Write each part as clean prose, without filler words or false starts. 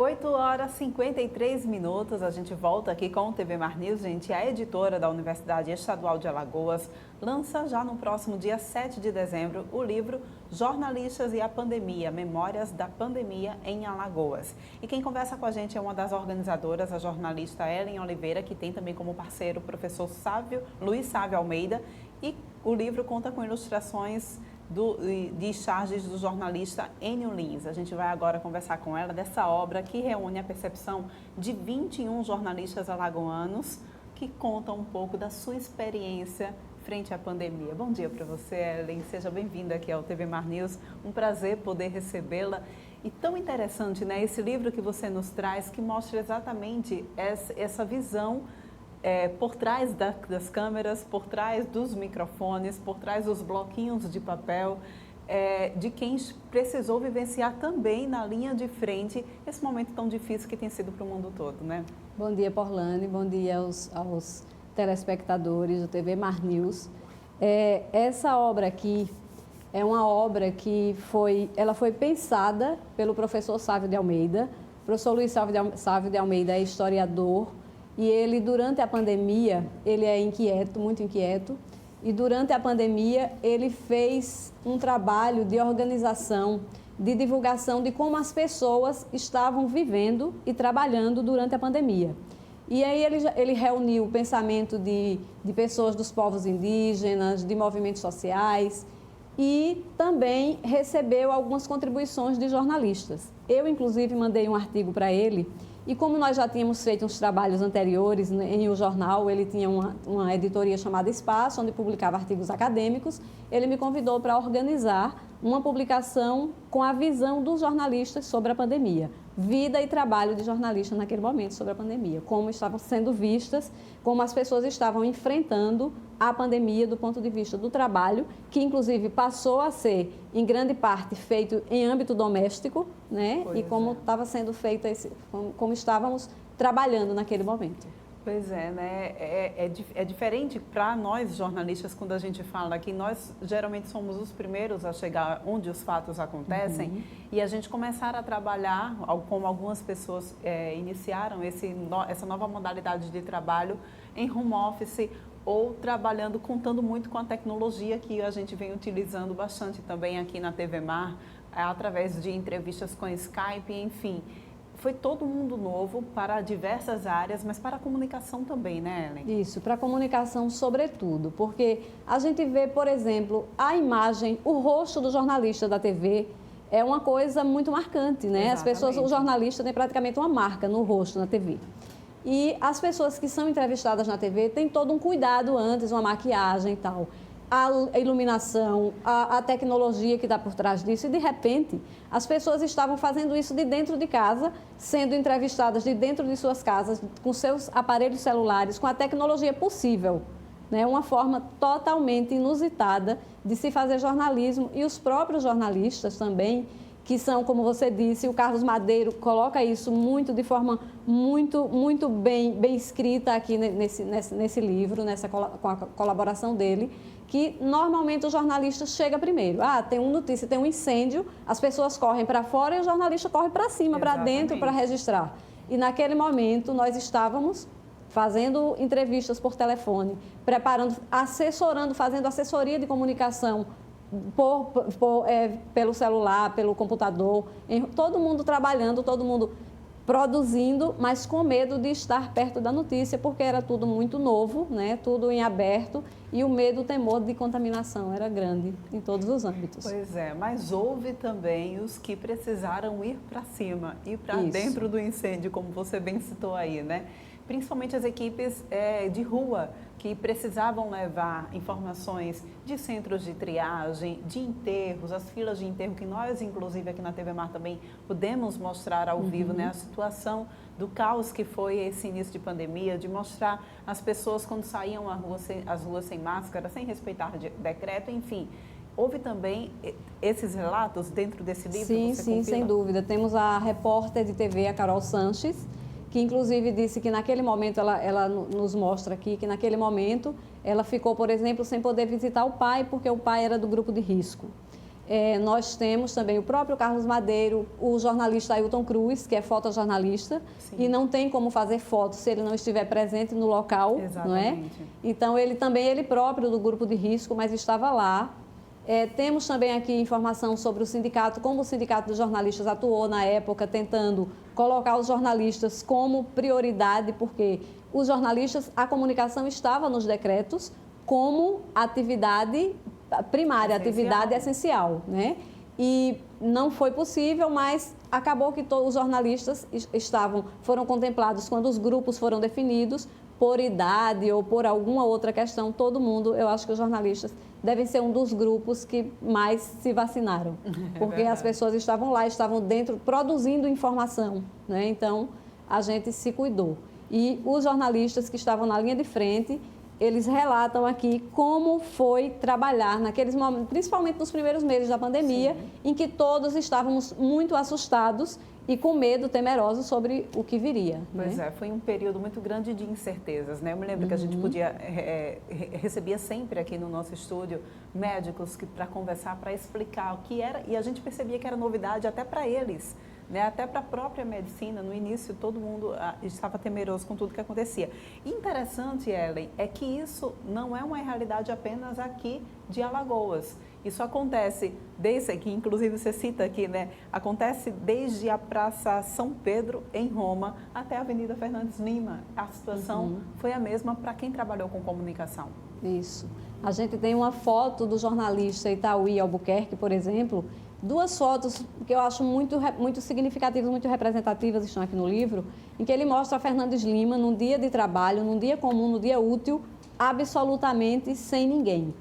8 horas e 53 minutos, a gente volta aqui com o TV Mar News. Gente, a editora da Universidade Estadual de Alagoas lança já no próximo dia 7 de dezembro o livro Jornalistas e a Pandemia, Memórias da Pandemia em Alagoas. E quem conversa com a gente é uma das organizadoras, a jornalista Ellen Oliveira, que tem também como parceiro o professor Luiz Sávio Almeida, e o livro conta com ilustrações de charges do jornalista Enio Lins. A gente vai agora conversar com ela dessa obra que reúne a percepção de 21 jornalistas alagoanos que contam um pouco da sua experiência frente à pandemia. Bom dia para você, Ellen. Seja bem-vinda aqui ao TV Mar News. Um prazer poder recebê-la. E tão interessante, né? Esse livro que você nos traz, que mostra exatamente essa visão por trás das câmeras, por trás dos microfones, por trás dos bloquinhos de papel, de quem precisou vivenciar também na linha de frente esse momento tão difícil que tem sido para o mundo todo, né? Bom dia, Porlane, bom dia aos telespectadores do TV Mar News. Essa obra aqui é uma obra que foi pensada pelo professor Sávio de Almeida. O professor Luiz Sávio de Almeida é historiador, e ele, durante a pandemia, ele é inquieto, muito inquieto, e durante a pandemia ele fez um trabalho de organização, de divulgação de como as pessoas estavam vivendo e trabalhando durante a pandemia. E aí ele reuniu o pensamento de pessoas dos povos indígenas, de movimentos sociais, e também recebeu algumas contribuições de jornalistas. Eu, inclusive, mandei um artigo para ele. E como nós já tínhamos feito uns trabalhos anteriores em o jornal, ele tinha uma editoria chamada Espaço, onde publicava artigos acadêmicos, ele me convidou para organizar uma publicação com a visão dos jornalistas sobre a pandemia. Vida e trabalho de jornalistas naquele momento sobre a pandemia. Como estavam sendo vistas, como as pessoas estavam enfrentando a pandemia do ponto de vista do trabalho, que inclusive passou a ser, em grande parte, feito em âmbito doméstico, né? E como estava sendo feito, como estávamos trabalhando naquele momento. Pois é, né? É diferente para nós jornalistas quando a gente fala que nós geralmente somos os primeiros a chegar onde os fatos acontecem, e a gente começar a trabalhar, como algumas pessoas iniciaram essa nova modalidade de trabalho em home office, ou trabalhando, contando muito com a tecnologia que a gente vem utilizando bastante também aqui na TV Mar, através de entrevistas com Skype, enfim. Foi todo mundo novo para diversas áreas, mas para a comunicação também, né, Ellen? Isso, para a comunicação sobretudo, porque a gente vê, por exemplo, a imagem, o rosto do jornalista da TV é uma coisa muito marcante, né? Exatamente. As pessoas, o jornalista tem praticamente uma marca no rosto na TV. E as pessoas que são entrevistadas na TV têm todo um cuidado antes, uma maquiagem e tal. A iluminação, a tecnologia que está por trás disso, e de repente as pessoas estavam fazendo isso de dentro de casa, sendo entrevistadas de dentro de suas casas, com seus aparelhos celulares, com a tecnologia possível, né? Uma forma totalmente inusitada de se fazer jornalismo, e os próprios jornalistas também, que são, como você disse, o Carlos Madeiro coloca isso de forma muito bem escrita aqui nesse livro, com a colaboração dele, que normalmente o jornalista chega primeiro. Tem uma notícia, tem um incêndio, as pessoas correm para fora e o jornalista corre para cima, para dentro, para registrar. E naquele momento nós estávamos fazendo entrevistas por telefone, preparando, assessorando, fazendo assessoria de comunicação pelo celular, pelo computador, todo mundo trabalhando, todo mundo produzindo, mas com medo de estar perto da notícia, porque era tudo muito novo, né? Tudo em aberto, e o medo, o temor de contaminação era grande em todos os âmbitos. Pois é, mas houve também os que precisaram ir para cima, ir para dentro do incêndio, como você bem citou aí, né? Principalmente as equipes de rua, que precisavam levar informações de centros de triagem, de enterros, as filas de enterro, que nós, inclusive, aqui na TV Mar também pudemos mostrar ao vivo, né, a situação do caos que foi esse início de pandemia, de mostrar as pessoas quando saíam às ruas sem máscara, sem respeitar decreto, enfim. Houve também esses relatos dentro desse livro? Sim, sem dúvida. Temos a repórter de TV, a Carol Sanches, que inclusive disse que naquele momento, ela nos mostra aqui, que naquele momento ela ficou, por exemplo, sem poder visitar o pai, porque o pai era do grupo de risco. Nós temos também o próprio Carlos Madeiro, o jornalista Ailton Cruz, que é fotojornalista, e não tem como fazer foto se ele não estiver presente no local, não é? Então, ele próprio do grupo de risco, mas estava lá. Temos também aqui informação sobre o sindicato, como o Sindicato dos Jornalistas atuou na época, tentando colocar os jornalistas como prioridade, porque os jornalistas, a comunicação estava nos decretos como atividade primária, atividade essencial, né? E não foi possível, mas acabou que todos os jornalistas foram contemplados quando os grupos foram definidos por idade ou por alguma outra questão. Todo mundo, eu acho que os jornalistas devem ser um dos grupos que mais se vacinaram, porque as pessoas estavam lá, estavam dentro, produzindo informação, né? Então, a gente se cuidou. E os jornalistas que estavam na linha de frente, eles relatam aqui como foi trabalhar naqueles momentos, principalmente nos primeiros meses da pandemia, em que todos estávamos muito assustados e com medo, temerosos sobre o que viria. Pois foi um período muito grande de incertezas, né? Eu me lembro que a gente recebia sempre aqui no nosso estúdio médicos para conversar, para explicar o que era, e a gente percebia que era novidade até para eles, né? Até para a própria medicina. No início, todo mundo estava temeroso com tudo que acontecia. Interessante, Ellen, é que isso não é uma realidade apenas aqui de Alagoas. Isso acontece desde aqui, inclusive você cita aqui, né? Acontece desde a Praça São Pedro, em Roma, até a Avenida Fernandes Lima. A situação foi a mesma para quem trabalhou com comunicação. Isso. A gente tem uma foto do jornalista Itauí Albuquerque, por exemplo. Duas fotos que eu acho muito significativas, muito representativas, estão aqui no livro, em que ele mostra a Fernandes Lima num dia de trabalho, num dia comum, num dia útil, absolutamente sem ninguém.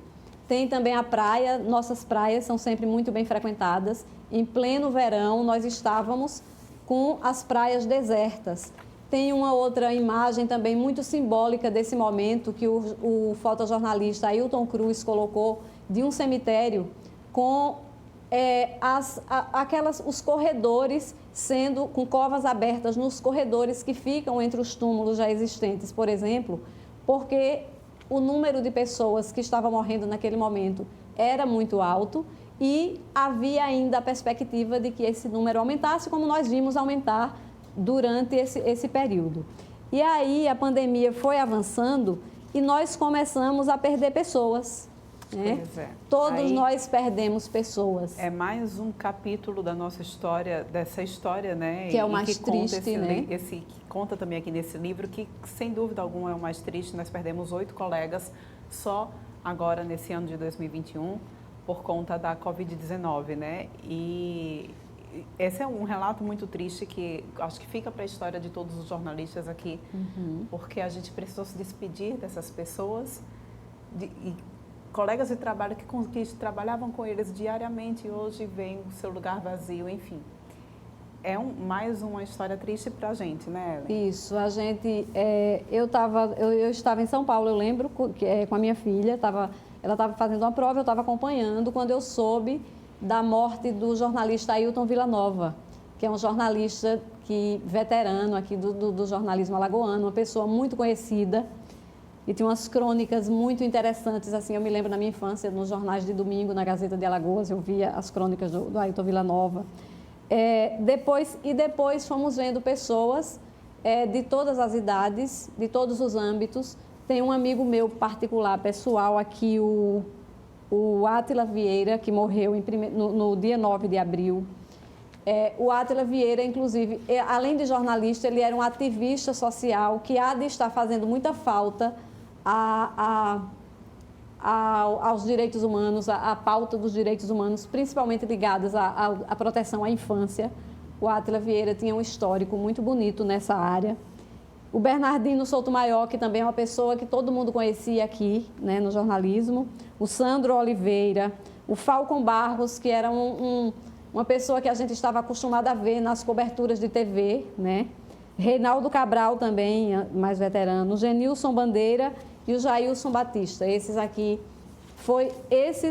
Tem também a praia, nossas praias são sempre muito bem frequentadas. Em pleno verão, nós estávamos com as praias desertas. Tem uma outra imagem também muito simbólica desse momento que o fotojornalista Ailton Cruz colocou de um cemitério com os corredores sendo com covas abertas nos corredores que ficam entre os túmulos já existentes, por exemplo, porque o número de pessoas que estavam morrendo naquele momento era muito alto e havia ainda a perspectiva de que esse número aumentasse, como nós vimos aumentar durante esse período. E aí a pandemia foi avançando e nós começamos a perder pessoas. Né? Todos nós perdemos pessoas. É mais um capítulo da nossa história, dessa história, né? Que é o mais triste, né? Que conta também aqui nesse livro, que sem dúvida alguma é o mais triste. Nós perdemos 8 colegas só agora nesse ano de 2021 por conta da Covid-19, né? E esse é um relato muito triste que acho que fica para a história de todos os jornalistas aqui, porque a gente precisou se despedir dessas pessoas colegas de trabalho que trabalhavam com eles diariamente e hoje veem o seu lugar vazio, enfim. É mais uma história triste para a gente, né, Ellen? Isso, a gente... eu estava em São Paulo, eu lembro, com a minha filha, ela estava fazendo uma prova, eu estava acompanhando, quando eu soube da morte do jornalista Ailton Villanova, que é um jornalista veterano aqui do jornalismo alagoano, uma pessoa muito conhecida, e tinha umas crônicas muito interessantes, assim, eu me lembro na minha infância, nos jornais de domingo, na Gazeta de Alagoas, eu via as crônicas do Ailton Villanova. Depois fomos vendo pessoas de todas as idades, de todos os âmbitos. Tem um amigo meu particular, pessoal, aqui, o Átila Vieira, que morreu no dia 9 de abril. O Átila Vieira, inclusive, além de jornalista, ele era um ativista social que há de estar fazendo muita falta aos direitos humanos, à pauta dos direitos humanos, principalmente ligadas à proteção à infância. O Átila Vieira tinha um histórico muito bonito nessa área. O Bernardino Souto-Maior, que também é uma pessoa que todo mundo conhecia aqui, né, no jornalismo. O Sandro Oliveira, o Falcon Barros, que era uma pessoa que a gente estava acostumado a ver nas coberturas de TV, né? Reinaldo Cabral também, mais veterano. O Genilson Bandeira e o Jailson Batista. Esses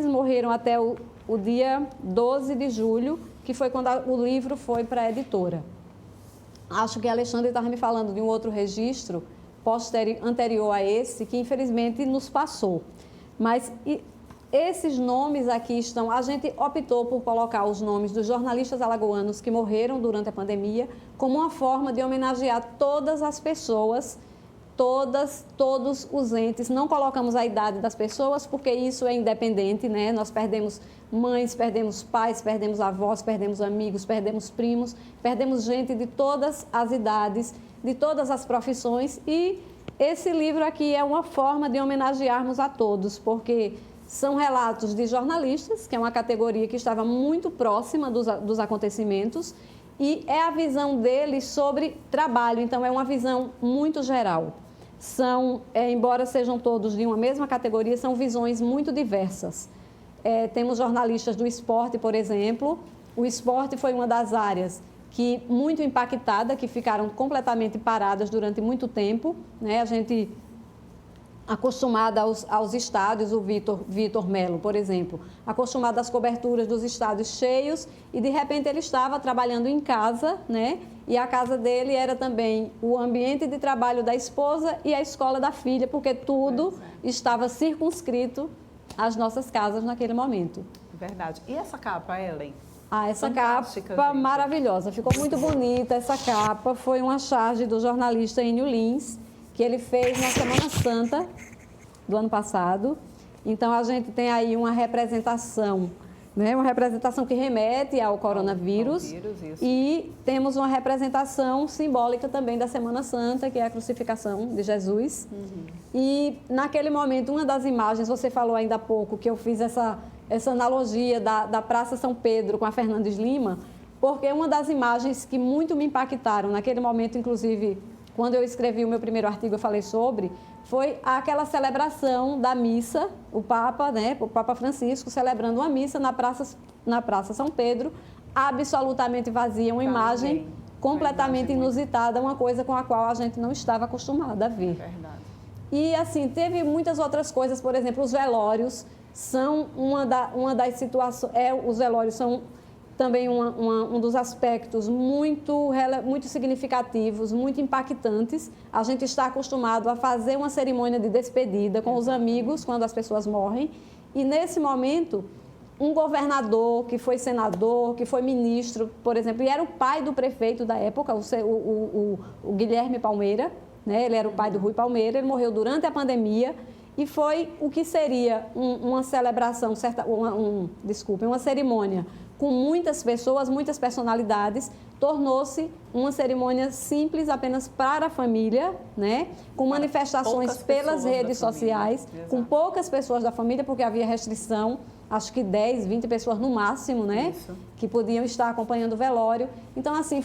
morreram até o dia 12 de julho, que foi quando o livro foi para a editora. Acho que a Alexandre estava me falando de um outro registro anterior a esse, que infelizmente nos passou. Mas Esses nomes aqui estão... A gente optou por colocar os nomes dos jornalistas alagoanos que morreram durante a pandemia como uma forma de homenagear todas as pessoas, todos os entes. Não colocamos a idade das pessoas, porque isso é independente, né? Nós perdemos mães, perdemos pais, perdemos avós, perdemos amigos, perdemos primos, perdemos gente de todas as idades, de todas as profissões. E esse livro aqui é uma forma de homenagearmos a todos, porque são relatos de jornalistas, que é uma categoria que estava muito próxima dos acontecimentos, e é a visão deles sobre trabalho, então é uma visão muito geral. Embora sejam todos de uma mesma categoria, são visões muito diversas. Temos jornalistas do esporte, por exemplo. O esporte foi uma das áreas que muito impactada, que ficaram completamente paradas durante muito tempo, né? A gente acostumada aos estádios, o Vitor Melo, por exemplo, acostumado às coberturas dos estádios cheios, e de repente ele estava trabalhando em casa, né? E a casa dele era também o ambiente de trabalho da esposa e a escola da filha, porque tudo estava circunscrito às nossas casas naquele momento. Verdade. E essa capa, Ellen? Essa fantástica, capa gente. Maravilhosa, ficou muito bonita essa capa. Foi uma charge do jornalista Enio Lins, que ele fez na Semana Santa do ano passado. Então, a gente tem aí uma representação, né? Uma representação que remete ao coronavírus. E temos uma representação simbólica também da Semana Santa, que é a crucificação de Jesus. E, naquele momento, uma das imagens, você falou ainda há pouco, que eu fiz essa analogia da Praça São Pedro com a Fernandes Lima, porque uma das imagens que muito me impactaram naquele momento, inclusive, quando eu escrevi o meu primeiro artigo, eu falei sobre, foi aquela celebração da missa, o Papa, né, o Papa Francisco, celebrando uma missa na Praça São Pedro, absolutamente vazia, uma imagem completamente inusitada, uma coisa com a qual a gente não estava acostumada a ver. Verdade. E, assim, teve muitas outras coisas, por exemplo, os velórios são uma das situações, os velórios são também um dos aspectos muito significativos, muito impactantes. A gente está acostumado a fazer uma cerimônia de despedida com os amigos quando as pessoas morrem. E, nesse momento, um governador que foi senador, que foi ministro, por exemplo, e era o pai do prefeito da época, o Guilherme Palmeira, né? Ele era o pai do Rui Palmeira, ele morreu durante a pandemia. E foi o que seria uma celebração, uma cerimônia com muitas pessoas, muitas personalidades, tornou-se uma cerimônia simples apenas para a família, né? Com manifestações pelas redes sociais, com poucas pessoas da família, porque havia restrição, acho que 10, 20 pessoas no máximo, né? Isso. Que podiam estar acompanhando o velório. Então, assim,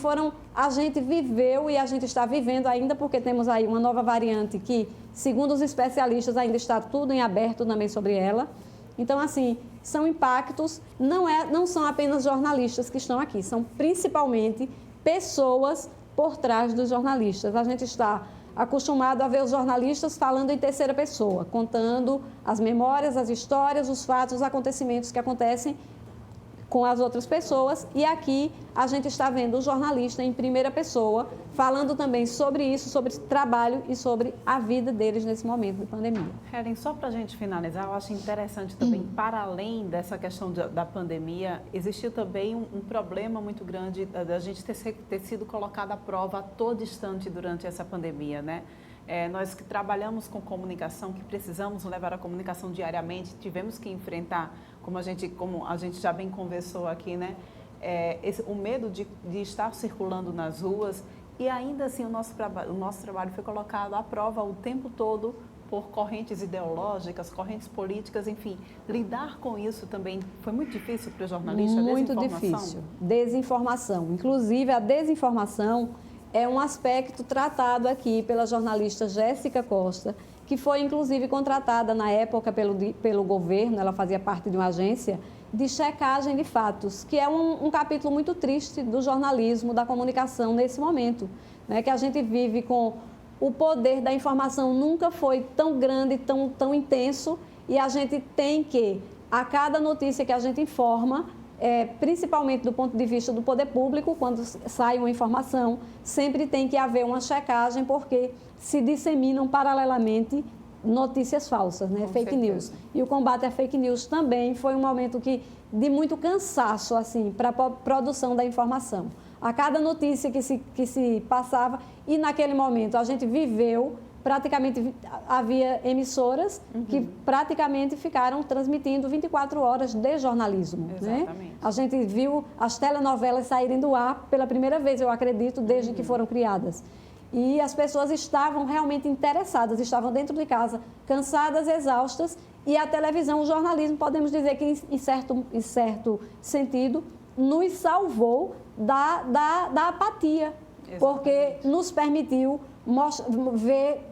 a gente viveu e a gente está vivendo ainda, porque temos aí uma nova variante que, segundo os especialistas, ainda está tudo em aberto também sobre ela. Então, assim, são impactos, não são apenas jornalistas que estão aqui, são principalmente pessoas por trás dos jornalistas. A gente está acostumado a ver os jornalistas falando em terceira pessoa, contando as memórias, as histórias, os fatos, os acontecimentos que acontecem com as outras pessoas. E aqui a gente está vendo o jornalista em primeira pessoa, falando também sobre isso, sobre trabalho e sobre a vida deles nesse momento de pandemia. Ellen, só para a gente finalizar, eu acho interessante também, para além dessa questão da pandemia, existiu também um problema muito grande da gente ter sido colocado à prova a todo instante durante essa pandemia, né? Nós que trabalhamos com comunicação, que precisamos levar a comunicação diariamente, tivemos que enfrentar, como a gente já bem conversou aqui, né? O medo de estar circulando nas ruas, e ainda assim o nosso trabalho foi colocado à prova o tempo todo por correntes ideológicas, correntes políticas, enfim. Lidar com isso também foi muito difícil para o jornalista? Muito difícil. Desinformação. Inclusive, a desinformação é um aspecto tratado aqui pela jornalista Jéssica Costa, que foi, inclusive, contratada na época pelo governo, ela fazia parte de uma agência de checagem de fatos, que é um capítulo muito triste do jornalismo, da comunicação nesse momento, né? Que a gente vive com o poder da informação nunca foi tão grande, tão intenso, e a gente tem que, a cada notícia que a gente informa, principalmente do ponto de vista do poder público, quando sai uma informação, sempre tem que haver uma checagem, porque se disseminam paralelamente notícias falsas, né? Fake news. E o combate à fake news também foi um momento de muito cansaço, assim, para a produção da informação. A cada notícia que se passava, e naquele momento a gente viveu, praticamente havia emissoras que praticamente ficaram transmitindo 24 horas de jornalismo. Exatamente. Né? A gente viu as telenovelas saírem do ar pela primeira vez, eu acredito, desde que foram criadas. E as pessoas estavam realmente interessadas, estavam dentro de casa, cansadas, exaustas, e a televisão, o jornalismo, podemos dizer que, em certo sentido, nos salvou da apatia, exatamente, porque nos permitiu ver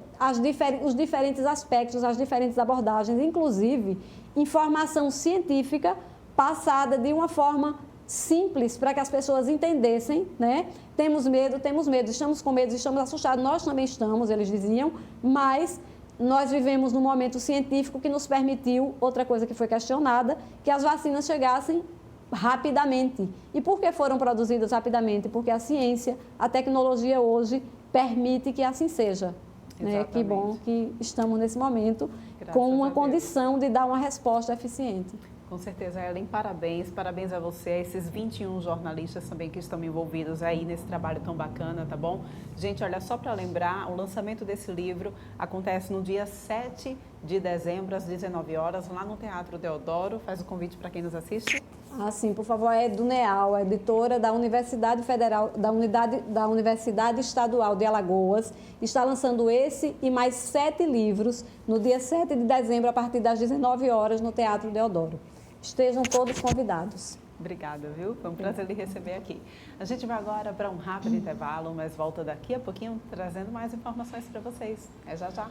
os diferentes aspectos, as diferentes abordagens, inclusive informação científica passada de uma forma simples para que as pessoas entendessem, né? Temos medo, estamos com medo, estamos assustados, nós também estamos, eles diziam, mas nós vivemos num momento científico que nos permitiu, outra coisa que foi questionada, que as vacinas chegassem rapidamente. E por que foram produzidas rapidamente? Porque a ciência, a tecnologia hoje permite que assim seja. Né? Que bom que estamos nesse momento com uma condição de dar uma resposta eficiente. Com certeza, Ellen, parabéns a você, a esses 21 jornalistas também que estão envolvidos aí nesse trabalho tão bacana, tá bom? Gente, olha, só para lembrar, o lançamento desse livro acontece no dia 7 de dezembro, às 19 horas, lá no Teatro Deodoro. Faz o convite para quem nos assiste. Ah, sim, por favor, é do NEAL, a editora da Universidade Federal, da Universidade Estadual de Alagoas. Está lançando esse e mais 7 livros no dia 7 de dezembro, a partir das 19 horas, no Teatro Deodoro. Estejam todos convidados. Obrigada, viu? Foi um prazer lhe receber aqui. A gente vai agora para um rápido intervalo, mas volta daqui a pouquinho trazendo mais informações para vocês. É já já.